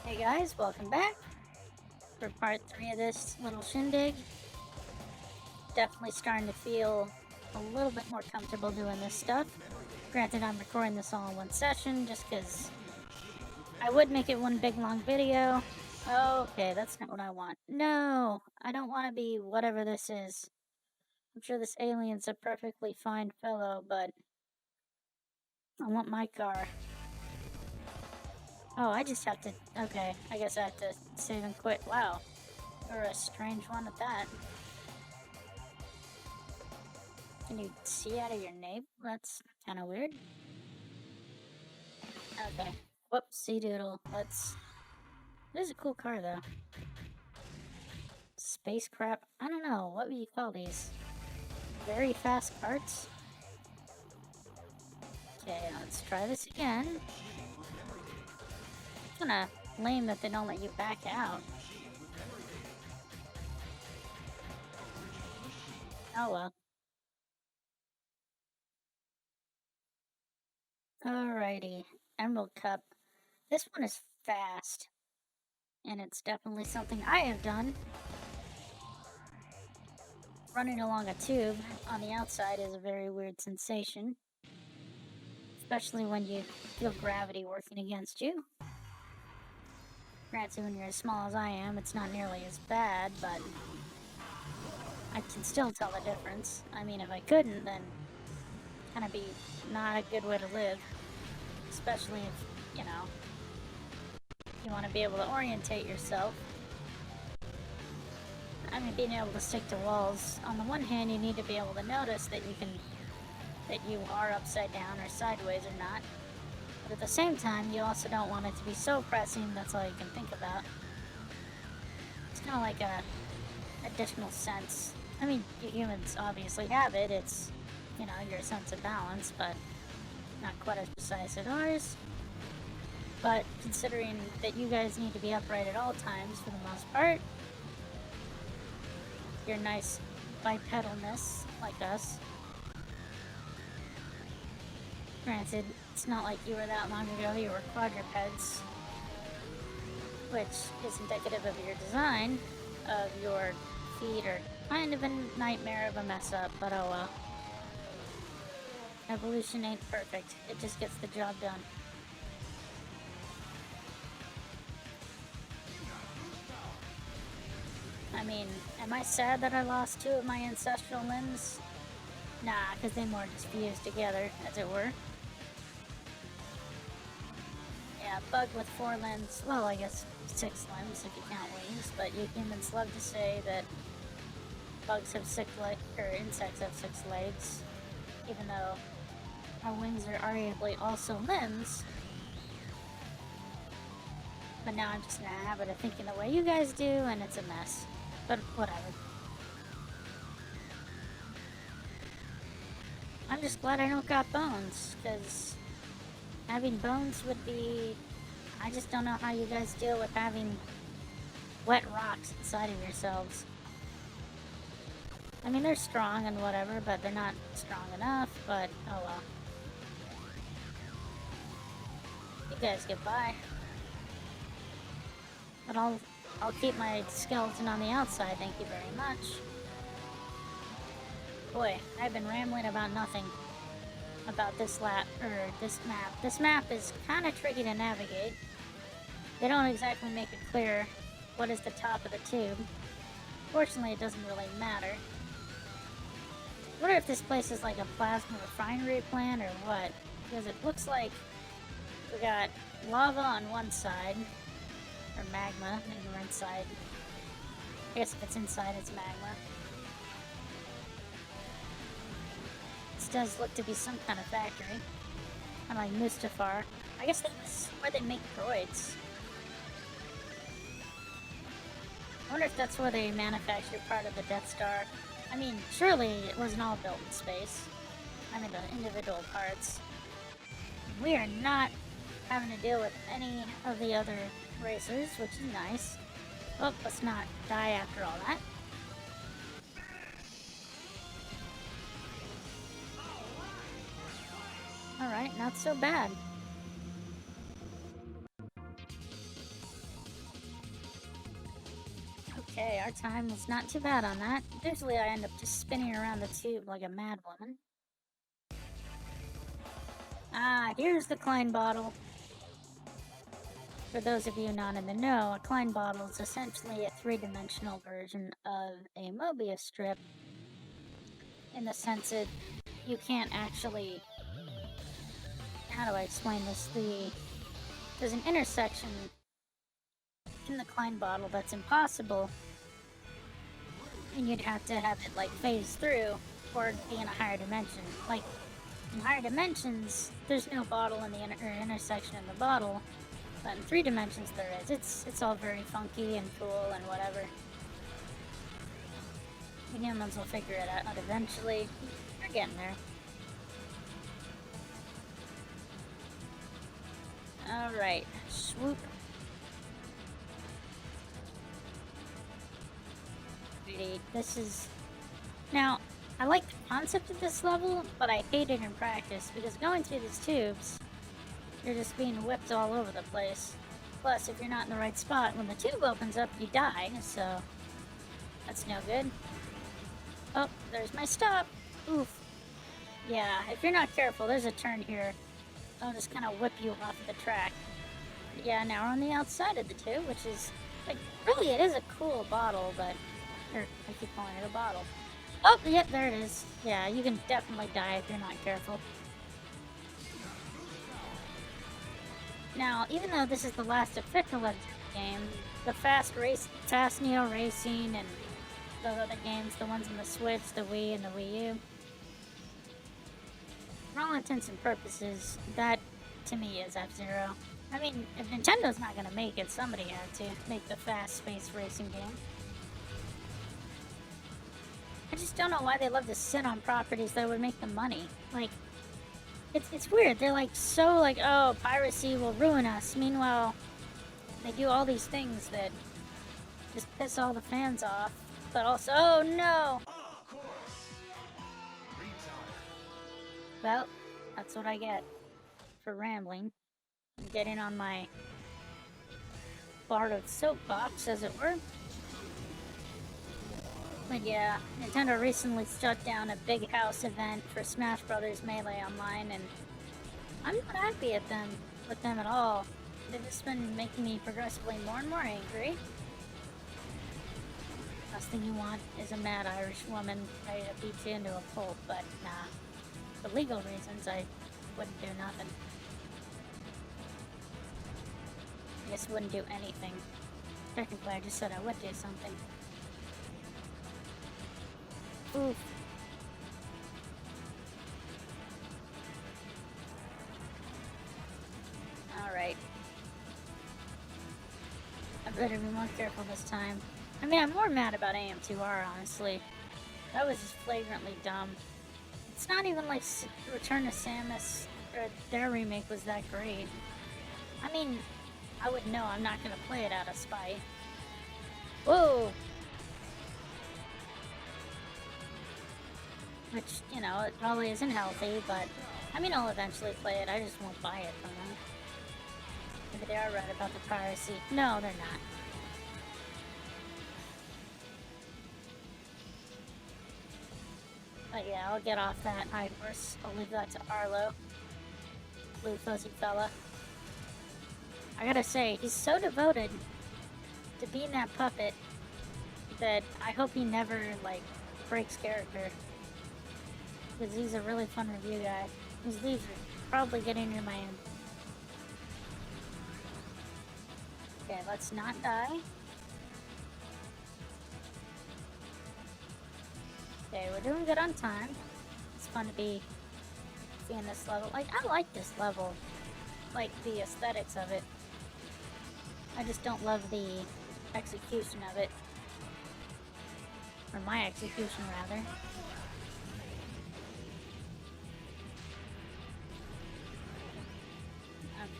Hey guys, welcome back for part 3 of this little shindig. Definitely starting to feel a little bit more comfortable doing this stuff. Granted, I'm recording this all in one session just because I would make it one big long video. Okay, that's not what I want. No, I don't want to be whatever this is. I'm sure this alien's a perfectly fine fellow, but I want my car. Oh, I just have to... Okay, I guess I have to save and quit. Wow, you're a strange one at that. Can you see out of your nape? That's kind of weird. Okay. Whoopsie doodle. Let's... This is a cool car, though. Space crap? I don't know. What would you call these? Very fast carts? Okay, let's try this again. It's kinda lame that they don't let you back out. Oh well. Alrighty. Emerald Cup. This one is fast. And it's definitely something I have done. Running along a tube on the outside is a very weird sensation. Especially when you feel gravity working against you. Granted, when you're as small as I am, it's not nearly as bad, but I can still tell the difference. I mean, if I couldn't, then kind of be not a good way to live. Especially if, you know, you want to be able to orientate yourself. I mean, being able to stick to walls, on the one hand, you need to be able to notice that you are upside down or sideways or not. But at the same time, you also don't want it to be so pressing that's all you can think about. It's kind of like a additional sense. I mean, you humans obviously have it. It's, you know, your sense of balance, but not quite as precise as ours. But considering that you guys need to be upright at all times for the most part, your nice bipedalness like us. Granted, it's not like you were that long ago, you were quadrupeds, which is indicative of your design, of your feet are kind of a nightmare of a mess up, but oh well. Evolution ain't perfect, it just gets the job done. I mean, am I sad that I lost 2 of my ancestral limbs? Nah, because they more just fused together, as it were. Yeah, bug with 4 limbs, well, I guess 6 limbs if you count wings, but you humans love to say that bugs have 6 legs, or insects have 6 legs, even though our wings are arguably also limbs. But now I'm just in a habit of thinking the way you guys do, and it's a mess. But whatever. I'm just glad I don't got bones, because having bones would be... I just don't know how you guys deal with having wet rocks inside of yourselves. I mean, they're strong and whatever, but they're not strong enough, but oh well. You guys get by. But I'll keep my skeleton on the outside, thank you very much. Boy, I've been rambling about nothing about this map. This map is kind of tricky to navigate. They don't exactly make it clear what is the top of the tube. Fortunately, it doesn't really matter. I wonder if this place is like a plasma refinery plant or what, because it looks like we got lava on one side, or magma, maybe we're inside. I guess if it's inside, it's magma. This does look to be some kind of factory. Kind of like Mustafar. I guess that's where they make droids. I wonder if that's where they manufacture part of the Death Star. I mean, surely it wasn't all built in space. I mean, the individual parts. We are not having to deal with any of the other racers, which is nice. Oh, let's not die after all that. Alright, not so bad. Okay, our time was not too bad on that. Usually I end up just spinning around the tube like a mad woman. Ah, here's the Klein bottle. For those of you not in the know, a Klein bottle is essentially a three-dimensional version of a Mobius strip, in the sense that you can't actually... How do I explain this? There's an intersection in the Klein bottle that's impossible, and you'd have to have it like phase through or be in a higher dimension. Like in higher dimensions, there's no bottle in the intersection in the bottle, but in 3 dimensions there is. It's all very funky and cool and whatever. The humans will figure it out eventually. We're getting there. Alright, swoop. This is... Now, I like the concept of this level, but I hate it in practice, because going through these tubes, you're just being whipped all over the place. Plus, if you're not in the right spot, when the tube opens up, you die, so that's no good. Oh, there's my stop. Oof. Yeah, if you're not careful, there's a turn here. I'll just kind of whip you off the track. But yeah, now we're on the outside of the tube, which is, like, really, it is a cool bottle, but... Or, I keep calling it a bottle. Oh, yep, there it is. Yeah, you can definitely die if you're not careful. Now, even though this is the last official game, the Fast Neo Racing and those other games, the ones on the Switch, the Wii, and the Wii U, for all intents and purposes, that, to me, is F-Zero. I mean, if Nintendo's not gonna make it, somebody had to make the fast space racing game. I just don't know why they love to sit on properties that would make them money. Like, it's weird. They're like, so like, oh, piracy will ruin us. Meanwhile, they do all these things that just piss all the fans off. But also, oh no! Well, that's what I get for rambling. Getting on my borrowed soapbox, as it were. But yeah, Nintendo recently shut down a big house event for Smash Bros. Melee Online, and I'm not happy with them at all. They've just been making me progressively more and more angry. Last thing you want is a mad Irish woman ready to beat you into a pulp, but nah. For legal reasons, I wouldn't do nothing. I just wouldn't do anything. Technically, I just said I would do something. Oof. Alright. I better be more careful this time. I mean, I'm more mad about AM2R, honestly. That was just flagrantly dumb. It's not even like Return to Samus, or their remake was that great. I mean, I would know I'm not gonna play it out of spite. Whoa! Which, you know, it probably isn't healthy, but I mean, I'll eventually play it. I just won't buy it from them. Maybe they are right about the piracy. No, they're not. But yeah, I'll get off that high horse. I'll leave that to Arlo. Blue fuzzy fella. I gotta say, he's so devoted to being that puppet that I hope he never, like, breaks character. Because he's a really fun review guy. His leaves are probably getting into my end. Okay, let's not die. Okay, we're doing good on time. It's fun to be seeing this level. Like, I like this level. Like, the aesthetics of it. I just don't love the execution of it. Or my execution, rather.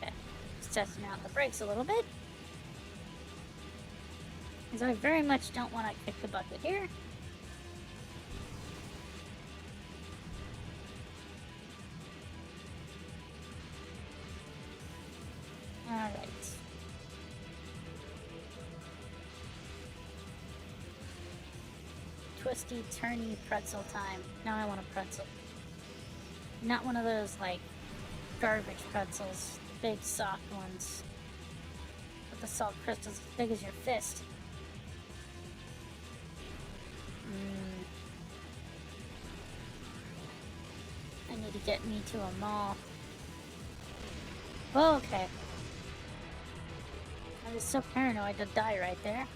Okay, just testing out the brakes a little bit. Because I very much don't want to kick the bucket here. Alright. twisty, turny pretzel time. Now I want a pretzel. Not one of those, like, garbage pretzels. Big, soft ones. With the salt crystals as big as your fist. I need to get me to a mall. Oh, okay. I was so paranoid to die right there.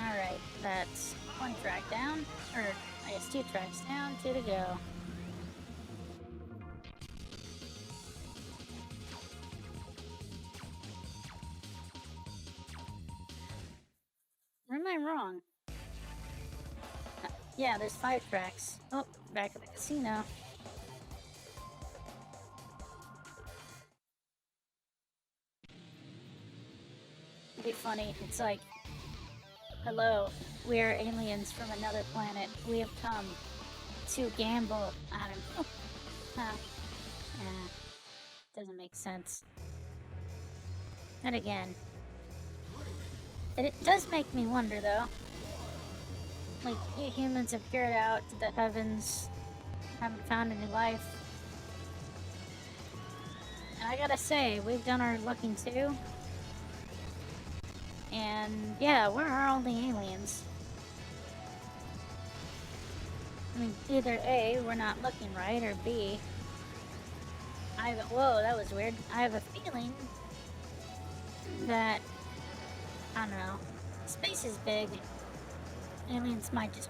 Alright, that's one track down. Or, I guess 2 tracks down, 2 to go. Or am I wrong? Yeah, there's 5 tracks. Oh, back at the casino. It'd be funny. It's like, hello, we are aliens from another planet. We have come to gamble. I don't know. Huh. Doesn't make sense. And again, it does make me wonder though. Like, you humans have peered out to the heavens, haven't found any life. And I gotta say, we've done our looking too. And yeah, where are all the aliens? I mean, either A, we're not looking right, or B, whoa, that was weird. I have a feeling that, I don't know, space is big. Aliens might just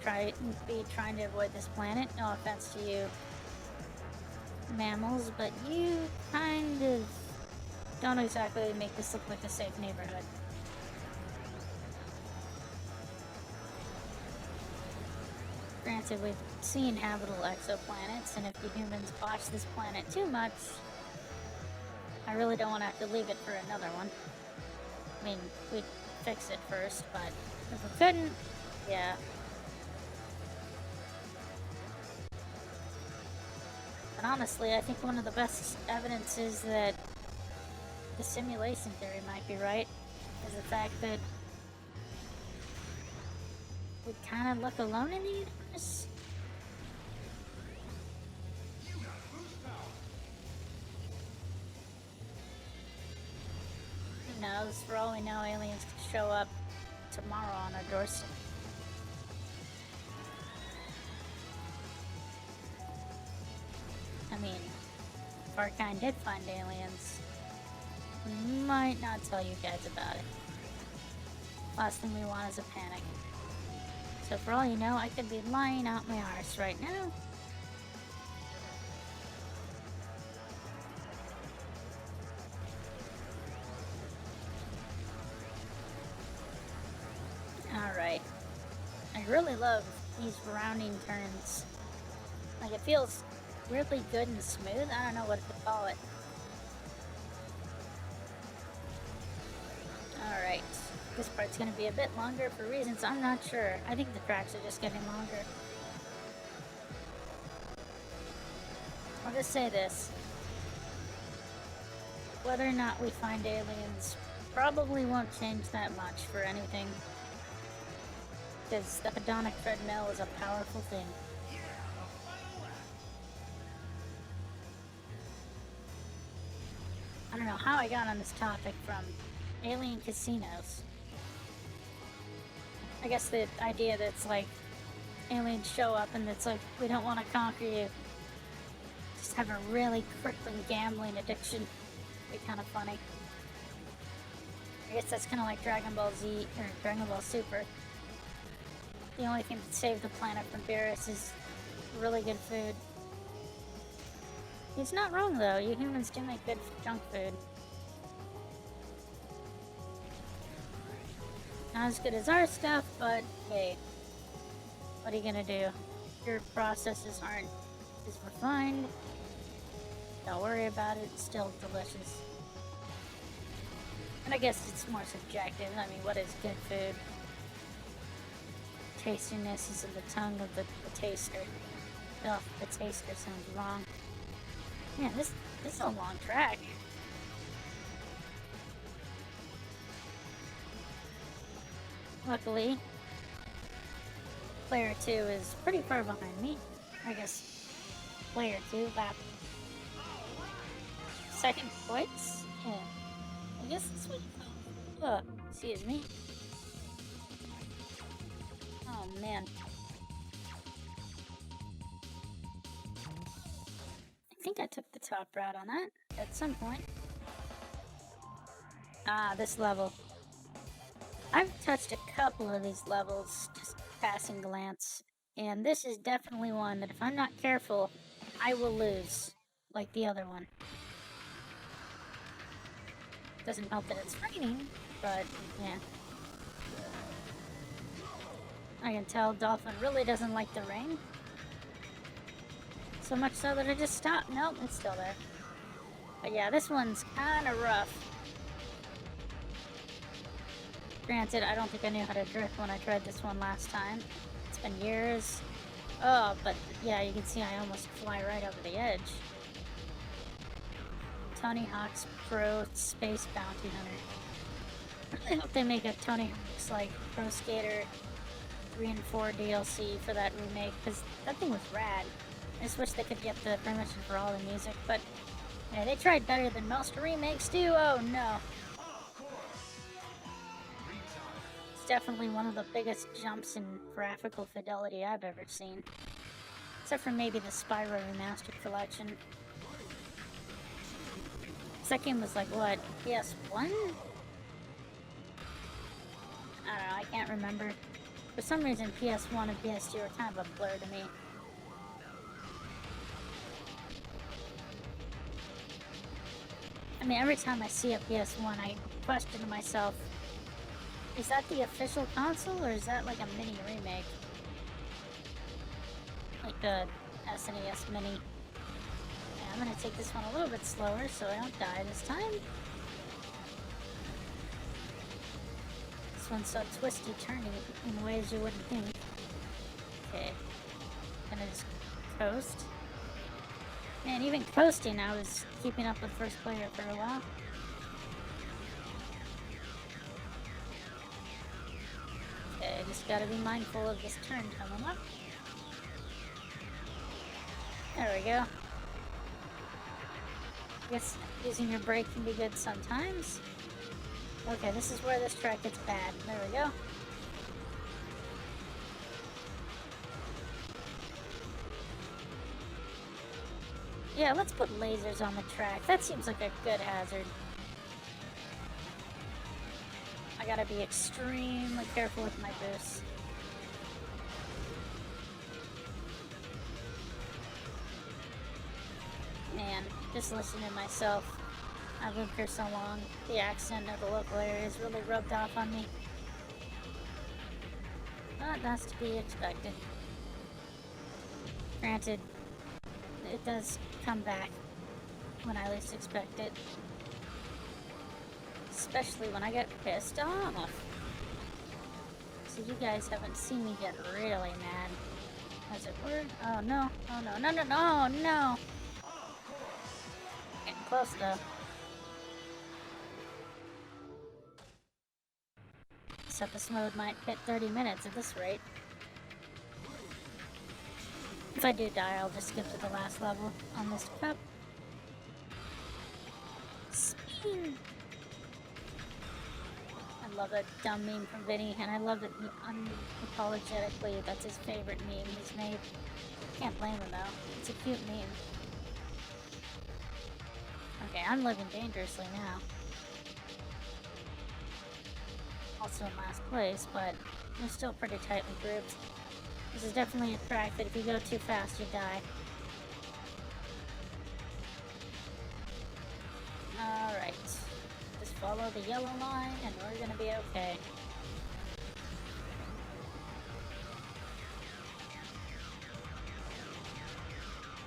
be trying to avoid this planet. No offense to you mammals, but you kind of don't exactly make this look like a safe neighborhood. Granted, we've seen habitable exoplanets, and if the humans botch this planet too much, I really don't want to have to leave it for another one. I mean, we'd fix it first, but if we couldn't, yeah. But honestly, I think one of the best evidences that the simulation theory might be right is the fact that we kind of look alone in the universe. Who knows? For all we know, aliens could show up tomorrow on our doorstep. I mean, if our kind did find aliens, we might not tell you guys about it. Last thing we want is a panic. So for all you know, I could be lying out my arse right now. Alright. I really love these rounding turns. Like, it feels weirdly good and smooth. I don't know what to call it. Alright. This part's gonna be a bit longer for reasons I'm not sure. I think the tracks are just getting longer. I'll just say this. Whether or not we find aliens probably won't change that much for anything. Because the hedonic treadmill is a powerful thing. I don't know how I got on this topic from alien casinos. I guess the idea that it's like aliens show up and it's like, we don't want to conquer you. Just have a really crippling gambling addiction. Be kind of funny. I guess that's kind of like Dragon Ball Z or Dragon Ball Super. The only thing that saved the planet from Beerus is really good food. He's not wrong though, you humans do make good junk food. Not as good as our stuff, but hey, what are you gonna do? Your processes aren't as refined. Don't worry about it, it's still delicious. And I guess it's more subjective. I mean, what is good food? Tastiness is in the tongue of the taster. Ugh, the taster sounds wrong. Man, this is a long track. Luckily, player 2 is pretty far behind me. I guess player 2 lap second place. Yeah, I guess this would. Excuse me. Oh man. I think I took the top route on that at some point. Ah, this level. I've touched a couple of these levels, just passing glance, and this is definitely one that if I'm not careful, I will lose, like the other one. Doesn't help that it's raining, but yeah. I can tell Dolphin really doesn't like the rain. So much so that I just stopped. Nope, it's still there. But yeah, this one's kind of rough. Granted, I don't think I knew how to drift when I tried this one last time. It's been years. Oh, but yeah, you can see I almost fly right over the edge. Tony Hawk's Pro Space Bounty Hunter. I really hope they make a Tony Hawk's like Pro Skater 3 and 4 DLC for that remake, because that thing was rad. I just wish they could get the permission for all the music, but yeah, they tried better than most remakes do. Oh no. It's definitely one of the biggest jumps in graphical fidelity I've ever seen. Except for maybe the Spyro Remastered Collection. That game was like, what, PS1? I don't know, I can't remember. For some reason, PS1 and PS2 are kind of a blur to me. I mean, every time I see a PS1, I question to myself, is that the official console, or is that like a mini remake? Like the SNES Mini. Yeah, I'm gonna take this one a little bit slower so I don't die this time. This one's so twisty turning in ways you wouldn't think. Okay. Gonna just coast. Man, even coasting, I was keeping up with first player for a while. Okay, just gotta be mindful of this turn coming up. There we go. I guess using your brake can be good sometimes. Okay, this is where this track gets bad. There we go. Yeah, let's put lasers on the track. That seems like a good hazard. I gotta be extremely careful with my boosts. Man, just listening to myself. I've lived here so long. The accent of the local area has really rubbed off on me. But that's to be expected. Granted, it does come back when I least expect it. Especially when I get pissed off. So you guys haven't seen me get really mad. As it were. Oh no. Oh no. No, no, no, no. Getting close though. Except this mode might hit 30 minutes at this rate. If I do die, I'll just skip to the last level on this cup. Spin! I love that dumb meme from Vinny, and I love that unapologetically that's his favorite meme he's made. Can't blame him though. It's a cute meme. Okay, I'm living dangerously now. Also in last place, but we're still pretty tightly grouped. This is definitely a track that if you go too fast, you die. Alright. Just follow the yellow line and we're gonna be okay.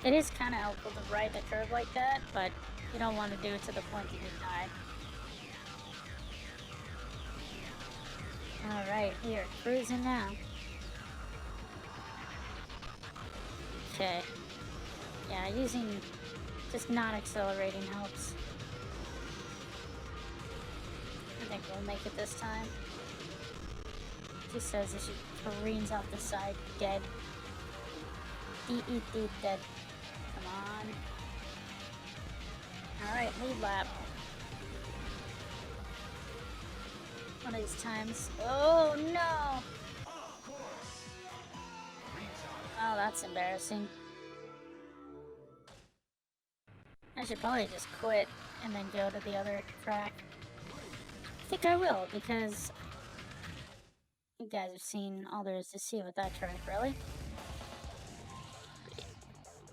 It is kind of helpful to ride the curve like that, but you don't want to do it to the point that you die. Alright, we are cruising now. Okay. Yeah, using just not accelerating helps. I think we'll make it this time. just says as she careens off the side, dead. D-E-D, dead. Come on. Alright, lead lap. One of these times. Oh no! Oh, that's embarrassing. I should probably just quit and then go to the other track. I think I will, because you guys have seen all there is to see with that track, really.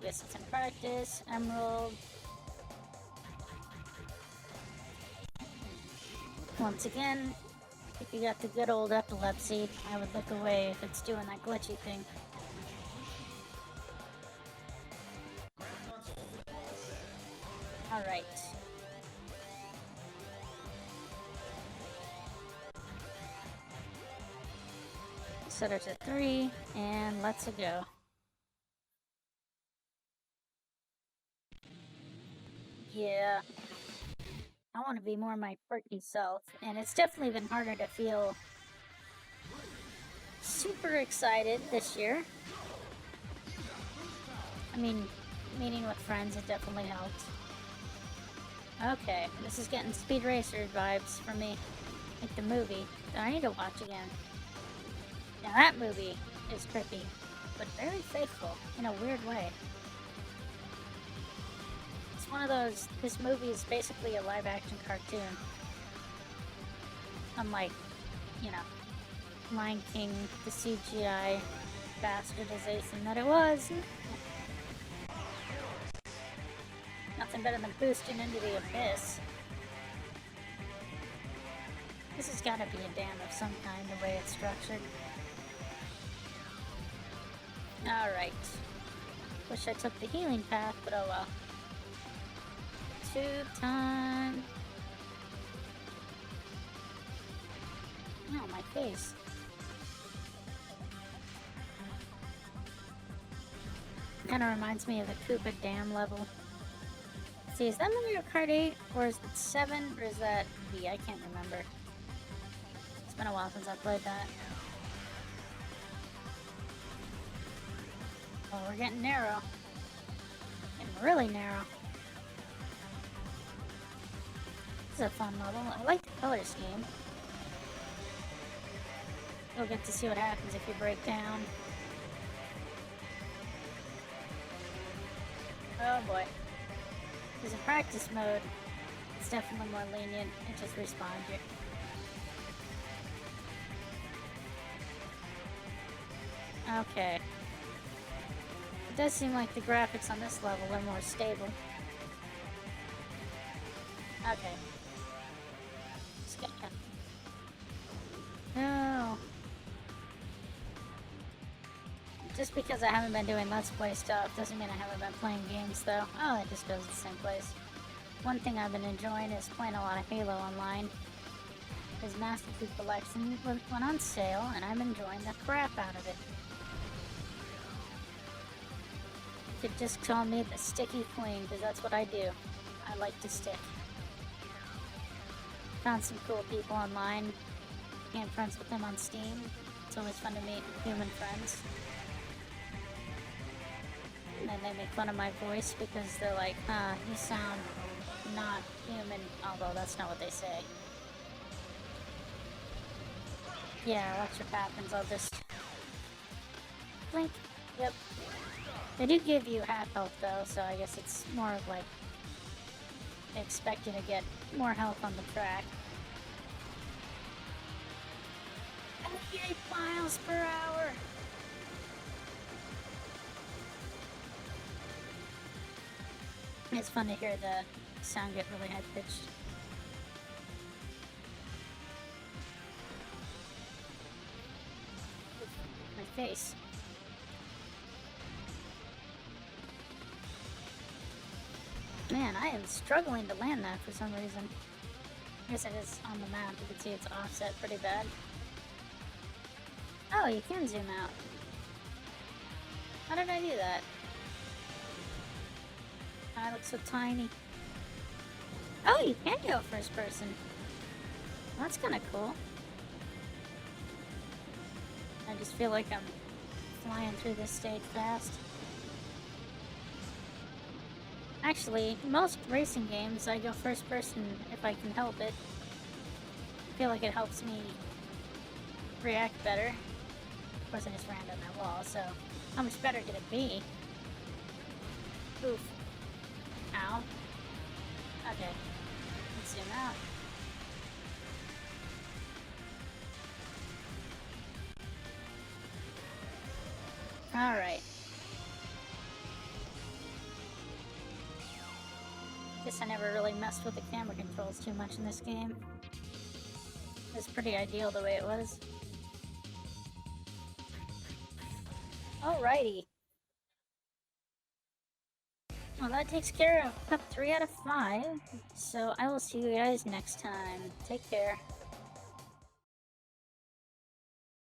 Yes, it's in practice. Emerald. Once again, if you got the good old epilepsy, I would look away if it's doing that glitchy thing. Alright. Set her to 3, and let's go. Yeah. I want to be more my quirky self, and it's definitely been harder to feel super excited this year. I mean, meeting with friends, it definitely helped. Okay, this is getting Speed Racer vibes for me. Like the movie that I need to watch again. Now that movie is trippy, but very faithful in a weird way. It's one of those, this movie is basically a live action cartoon. Unlike, you know, Lion King, the CGI bastardization that it was. Nothing better than boosting into the abyss. This has got to be a dam of some kind, the way it's structured. Alright. Wish I took the healing path, but oh well. Tube time. Oh, my face. Kinda reminds me of the Koopa Dam level. See, is that Mario Kart 8, or is it 7, or is that V? I can't remember. It's been a while since I played that. Oh, we're getting narrow. Getting really narrow. This is a fun level. I like the color scheme. You'll get to see what happens if you break down. Oh boy. There's a practice mode. It's definitely more lenient. It just respawns you. Okay. It does seem like the graphics on this level are more stable. Okay. No. Just because I haven't been doing Let's Play stuff doesn't mean I haven't been playing games, though. Oh, it just goes to the same place. One thing I've been enjoying is playing a lot of Halo online. His Master Chief Collection went on sale, and I'm enjoying the crap out of it. You could just call me the Sticky Queen, because that's what I do. I like to stick. Found some cool people online. Became friends with them on Steam. It's always fun to meet human friends. And then they make fun of my voice because they're like, you sound not human, although that's not what they say. Yeah, watch what happens. I'll just blink. Yep. They do give you half health though, so I guess it's more of like they expect you to get more health on the track. 98 miles per hour! It's fun to hear the sound get really high-pitched. My face. Man, I am struggling to land that for some reason. I guess it is on the map. You can see it's offset pretty bad. Oh, you can zoom out. How did I do that? I look so tiny. Oh, you can go first person. That's kind of cool. I just feel like I'm flying through this stage fast. Actually, most racing games I go first person if I can help it. I feel like it helps me react better. Of course I just ran down that wall, so how much better could it be? Oof. Ow. Okay. Let's zoom out. Alright. Guess I never really messed with the camera controls too much in this game. It's pretty ideal the way it was. Alrighty. Well, that takes care of Cup 3 out of 5. So I will see you guys next time. Take care.